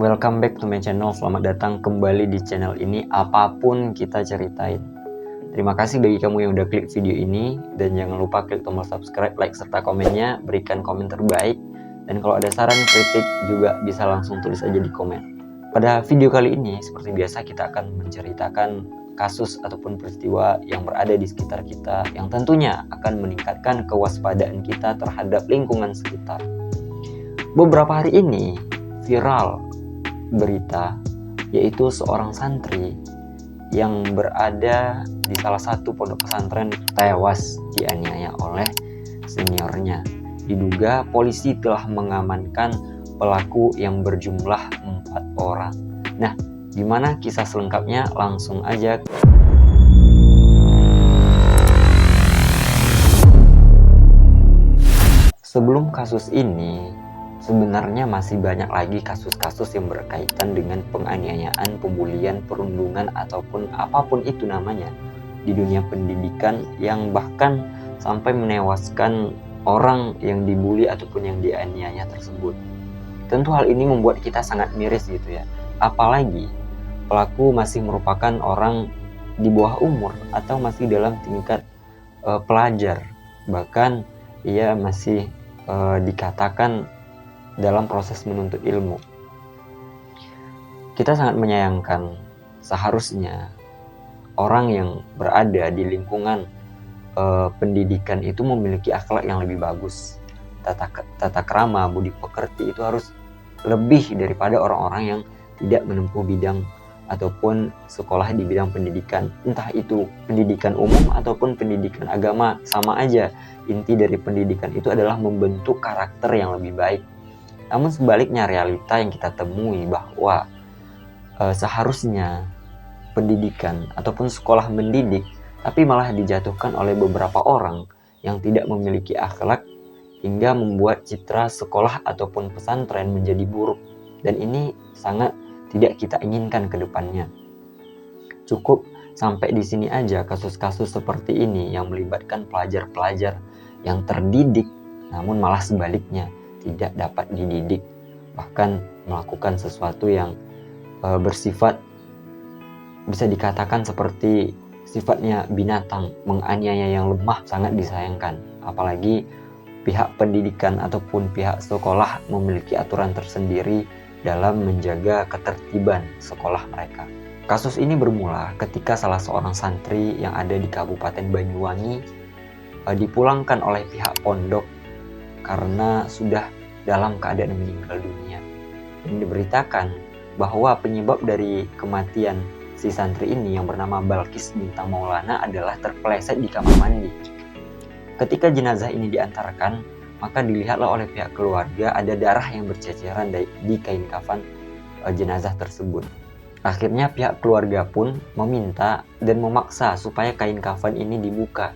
Welcome back to my channel. Selamat datang kembali di channel ini. Apapun kita ceritain. Terima kasih bagi kamu yang udah klik video ini. Dan jangan lupa klik tombol subscribe, like, serta komennya. Berikan komen terbaik. Dan kalau ada saran, kritik juga bisa langsung tulis aja di komen. Pada video kali ini, seperti biasa kita akan menceritakan kasus ataupun peristiwa yang berada di sekitar kita, yang tentunya akan meningkatkan kewaspadaan kita terhadap lingkungan sekitar. Beberapa hari ini viral berita, yaitu seorang santri yang berada di salah satu pondok pesantren tewas dianiaya oleh seniornya. Diduga polisi telah mengamankan pelaku yang berjumlah 4 orang. Nah, gimana kisah selengkapnya? Langsung aja. Sebelum kasus ini, sebenarnya masih banyak lagi kasus-kasus yang berkaitan dengan penganiayaan, pembulian, perundungan, ataupun apapun itu namanya di dunia pendidikan yang bahkan sampai menewaskan orang yang dibully ataupun yang dianiaya tersebut. Tentu hal ini membuat kita sangat miris gitu ya. Apalagi pelaku masih merupakan orang di bawah umur atau masih dalam tingkat pelajar. Bahkan ia masih dikatakan dalam proses menuntut ilmu. Kita sangat menyayangkan, seharusnya orang yang berada di lingkungan pendidikan itu memiliki akhlak yang lebih bagus. Tata krama, budi pekerti itu harus lebih daripada orang-orang yang tidak menempuh bidang ataupun sekolah di bidang pendidikan. Entah itu pendidikan umum ataupun pendidikan agama, sama aja. Inti dari pendidikan itu adalah membentuk karakter yang lebih baik. Namun sebaliknya, realita yang kita temui bahwa seharusnya pendidikan ataupun sekolah mendidik, tapi malah dijatuhkan oleh beberapa orang yang tidak memiliki akhlak hingga membuat citra sekolah ataupun pesantren menjadi buruk. Dan ini sangat tidak kita inginkan ke depannya. Cukup sampai di sini aja kasus-kasus seperti ini yang melibatkan pelajar-pelajar yang terdidik, namun malah sebaliknya tidak dapat dididik, bahkan melakukan sesuatu yang bersifat bisa dikatakan seperti sifatnya binatang, menganiaya yang lemah. Sangat disayangkan. Apalagi pihak pendidikan ataupun pihak sekolah memiliki aturan tersendiri dalam menjaga ketertiban sekolah mereka. Kasus ini bermula ketika salah seorang santri yang ada di Kabupaten Banyuwangi dipulangkan oleh pihak pondok karena sudah dalam keadaan meninggal dunia. Dan diberitakan bahwa penyebab dari kematian si santri ini yang bernama Balkis Bintang Maulana adalah terpeleset di kamar mandi. Ketika jenazah ini diantarkan, maka dilihatlah oleh pihak keluarga ada darah yang berceceran di kain kafan jenazah tersebut. Akhirnya pihak keluarga pun meminta dan memaksa supaya kain kafan ini dibuka.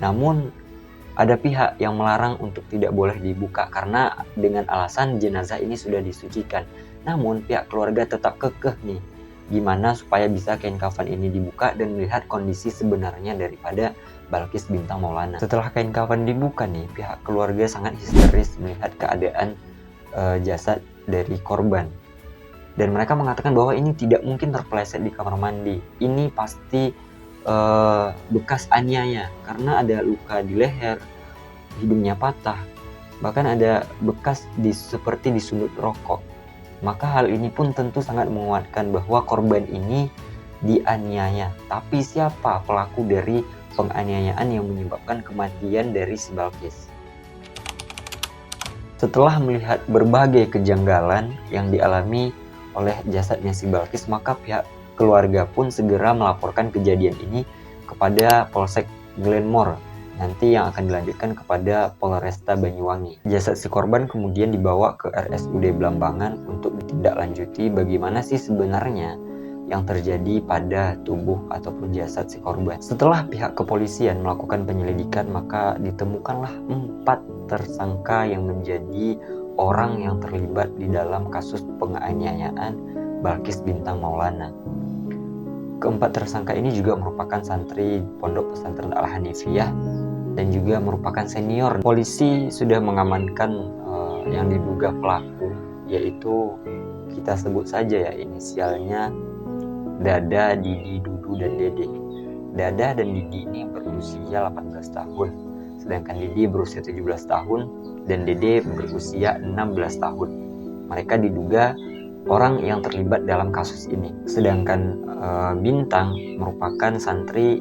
Namun ada pihak yang melarang untuk tidak boleh dibuka karena dengan alasan jenazah ini sudah disucikan. Namun pihak keluarga tetap kekeh nih, gimana supaya bisa kain kafan ini dibuka dan melihat kondisi sebenarnya daripada Balkis Bintang Maulana. Setelah kain kafan dibuka nih, pihak keluarga sangat histeris melihat keadaan jasad dari korban. Dan mereka mengatakan bahwa ini tidak mungkin terpeleset di kamar mandi. Ini pasti bekas aniaya karena ada luka di leher, hidungnya patah, bahkan ada bekas seperti disundut rokok. Maka hal ini pun tentu sangat menguatkan bahwa korban ini dianiaya. Tapi siapa pelaku dari penganiayaan yang menyebabkan kematian dari si Balkis? Setelah melihat berbagai kejanggalan yang dialami oleh jasadnya si Balkis, maka pihak keluarga pun segera melaporkan kejadian ini kepada Polsek Glenmore, nanti yang akan dilanjutkan kepada Polresta Banyuwangi. Jasad si korban kemudian dibawa ke RSUD Blambangan untuk ditindaklanjuti bagaimana sih sebenarnya yang terjadi pada tubuh ataupun jasad si korban. Setelah pihak kepolisian melakukan penyelidikan, maka ditemukanlah 4 tersangka yang menjadi orang yang terlibat di dalam kasus penganiayaan Balkis Bintang Maulana. Keempat tersangka ini juga merupakan santri Pondok Pesantren Al-Hanifiyah dan juga merupakan senior. Polisi sudah mengamankan yang diduga pelaku, yaitu kita sebut saja ya inisialnya Dada, Didi, Dudu, dan Dede. Dada dan Didi ini berusia 18 tahun, sedangkan Didi berusia 17 tahun, dan Dede berusia 16 tahun. Mereka diduga orang yang terlibat dalam kasus ini. Sedangkan Bintang merupakan santri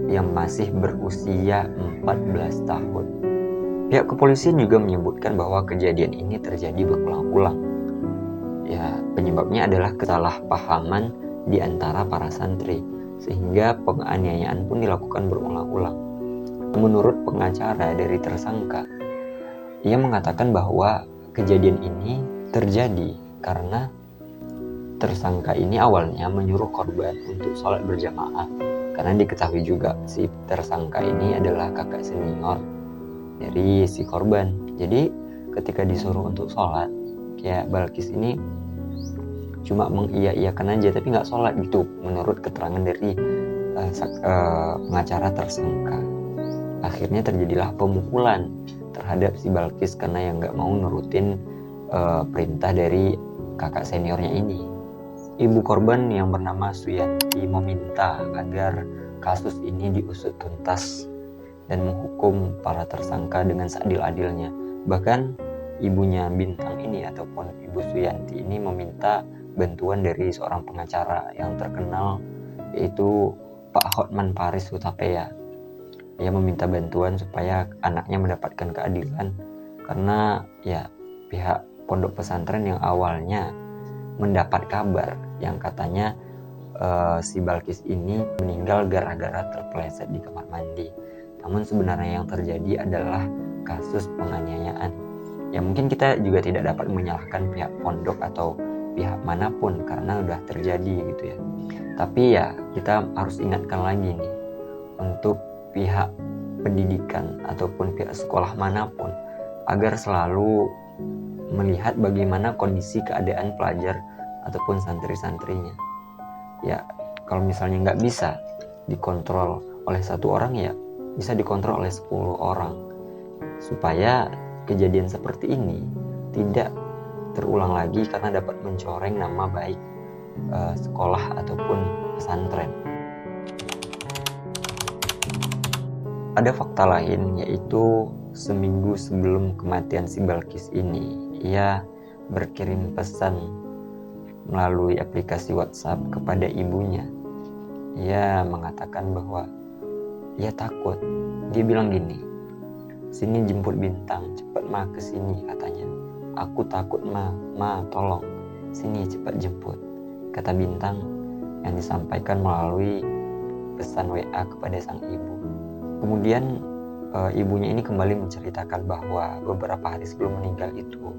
yang masih berusia 14 tahun. Pihak kepolisian juga menyebutkan bahwa kejadian ini terjadi berulang-ulang. Ya, penyebabnya adalah kesalahpahaman di antara para santri, sehingga penganiayaan pun dilakukan berulang-ulang. Menurut pengacara dari tersangka, ia mengatakan bahwa kejadian ini terjadi karena tersangka ini awalnya menyuruh korban untuk sholat berjamaah, karena diketahui juga si tersangka ini adalah kakak senior dari si korban. Jadi ketika disuruh untuk sholat, kayak Balkis ini cuma mengiya-iyakan aja tapi nggak sholat gitu, menurut keterangan dari pengacara tersangka. Akhirnya terjadilah pemukulan terhadap si Balkis karena yang nggak mau nurutin perintah dari kakak seniornya ini. Ibu korban yang bernama Suyanti meminta agar kasus ini diusut tuntas dan menghukum para tersangka dengan seadil-adilnya. Bahkan ibunya Bintang ini ataupun Ibu Suyanti ini meminta bantuan dari seorang pengacara yang terkenal, yaitu Pak Hotman Paris Hutapea. Ia meminta bantuan supaya anaknya mendapatkan keadilan karena ya pihak pondok pesantren yang awalnya mendapat kabar yang katanya si Balkis ini meninggal gara-gara terpeleset di kamar mandi. Namun sebenarnya yang terjadi adalah kasus penganiayaan. Ya mungkin kita juga tidak dapat menyalahkan pihak pondok atau pihak manapun karena udah terjadi gitu ya. Tapi ya kita harus ingatkan lagi nih untuk pihak pendidikan ataupun pihak sekolah manapun agar selalu melihat bagaimana kondisi keadaan pelajar ataupun santri-santrinya. Ya kalau misalnya nggak bisa dikontrol oleh satu orang, ya bisa dikontrol oleh 10 orang supaya kejadian seperti ini tidak terulang lagi karena dapat mencoreng nama baik sekolah ataupun pesantren. Ada fakta lain, yaitu seminggu sebelum kematian si Balkis ini, ia berkirim pesan melalui aplikasi WhatsApp kepada ibunya. Ia mengatakan bahwa ia takut. Dia bilang gini, "Sini jemput Bintang, cepat ma ke sini," katanya. "Aku takut ma tolong, sini cepat jemput," kata Bintang yang disampaikan melalui pesan WA kepada sang ibu. Kemudian ibunya ini kembali menceritakan bahwa beberapa hari sebelum meninggal itu,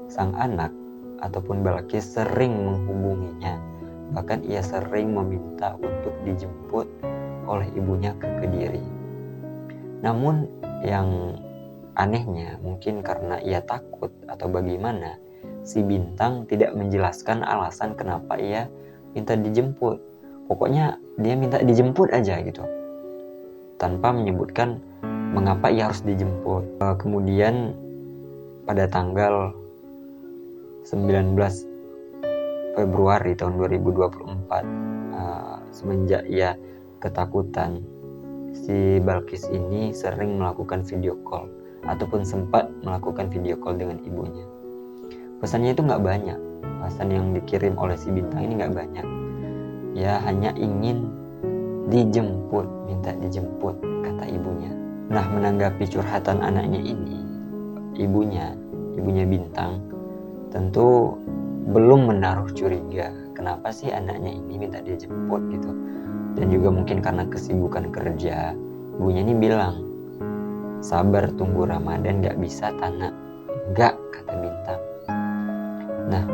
sang anak ataupun Balkis sering menghubunginya. Bahkan ia sering meminta untuk dijemput oleh ibunya ke Kediri. Namun yang anehnya, mungkin karena ia takut atau bagaimana, si Bintang tidak menjelaskan alasan kenapa ia minta dijemput. Pokoknya dia minta dijemput aja gitu, tanpa menyebutkan mengapa ia harus dijemput. Kemudian pada tanggal 19 Februari tahun 2024, semenjak ia ketakutan, si Balkis ini sering melakukan video call ataupun sempat melakukan video call dengan ibunya. Pesannya itu nggak banyak, pesan yang dikirim oleh si Bintang ini nggak banyak. Ya hanya ingin dijemput, minta dijemput, kata ibunya. Nah, menanggapi curhatan anaknya ini, ibunya Bintang tentu belum menaruh curiga kenapa sih anaknya ini minta dia jemput gitu. Dan juga mungkin karena kesibukan kerja, ibunya ini bilang, "Sabar tunggu Ramadan, gak bisa Tanak." "Enggak," kata Bintang. Nah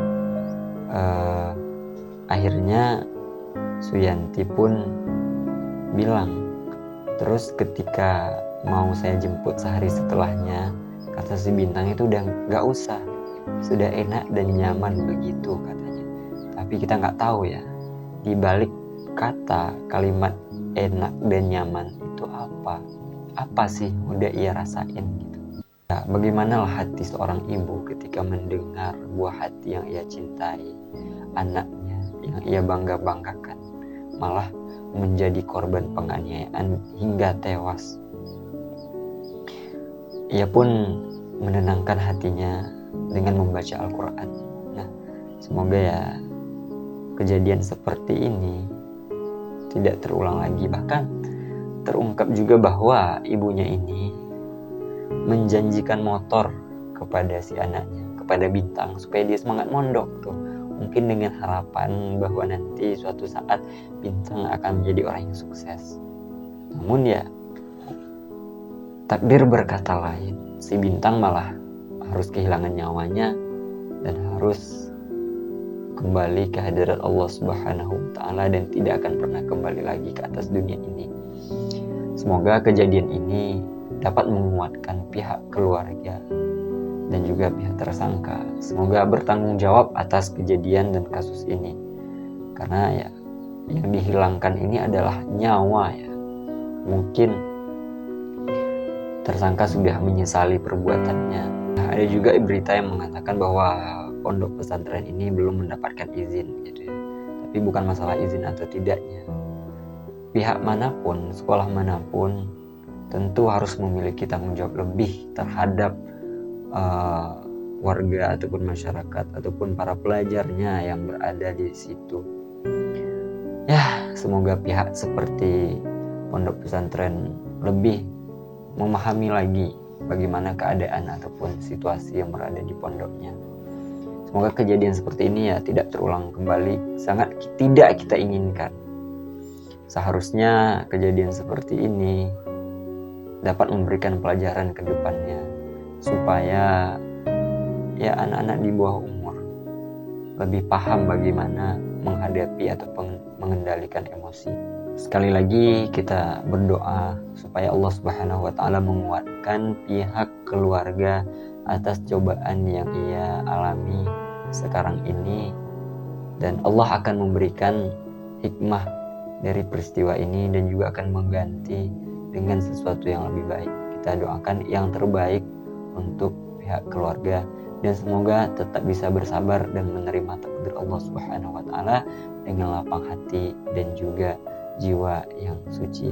akhirnya Suyanti pun bilang, terus ketika mau saya jemput sehari setelahnya, kata si Bintang itu udah gak usah, sudah enak dan nyaman begitu katanya. Tapi kita nggak tahu ya, di balik kata kalimat enak dan nyaman itu apa sih udah ia rasain gitu. Ya, bagaimanalah hati seorang ibu ketika mendengar buah hati yang ia cintai, anaknya yang ia bangga-banggakan, malah menjadi korban penganiayaan hingga tewas. Ia pun menenangkan hatinya dengan membaca Al-Quran. Nah, semoga ya kejadian seperti ini tidak terulang lagi. Bahkan terungkap juga bahwa ibunya ini menjanjikan motor kepada si anaknya, kepada Bintang, supaya dia semangat mondok tuh. Mungkin dengan harapan bahwa nanti suatu saat Bintang akan menjadi orang yang sukses. Namun ya, takdir berkata lain. Si Bintang malah harus kehilangan nyawanya dan harus kembali ke hadirat Allah Subhanahu wa Ta'ala dan tidak akan pernah kembali lagi ke atas dunia ini. Semoga kejadian ini dapat menguatkan pihak keluarga dan juga pihak tersangka. Semoga bertanggung jawab atas kejadian dan kasus ini. Karena ya yang dihilangkan ini adalah nyawa ya. Mungkin tersangka sudah menyesali perbuatannya. Nah, ada juga berita yang mengatakan bahwa pondok pesantren ini belum mendapatkan izin gitu ya. Tapi bukan masalah izin atau tidaknya. Pihak manapun, sekolah manapun tentu harus memiliki tanggung jawab lebih terhadap warga ataupun masyarakat ataupun para pelajarnya yang berada di situ. Ya, semoga pihak seperti pondok pesantren lebih memahami lagi bagaimana keadaan ataupun situasi yang berada di pondoknya. Semoga kejadian seperti ini ya tidak terulang kembali. Sangat tidak kita inginkan. Seharusnya kejadian seperti ini dapat memberikan pelajaran ke depannya supaya ya anak-anak di bawah umur lebih paham bagaimana menghadapi atau mengendalikan emosi. Sekali lagi kita berdoa supaya Allah Subhanahu wa Ta'ala menguatkan pihak keluarga atas cobaan yang ia alami sekarang ini, dan Allah akan memberikan hikmah dari peristiwa ini dan juga akan mengganti dengan sesuatu yang lebih baik. Kita doakan yang terbaik untuk pihak keluarga dan semoga tetap bisa bersabar dan menerima takdir Allah Subhanahu wa Ta'ala dengan lapang hati dan juga jiwa yang suci.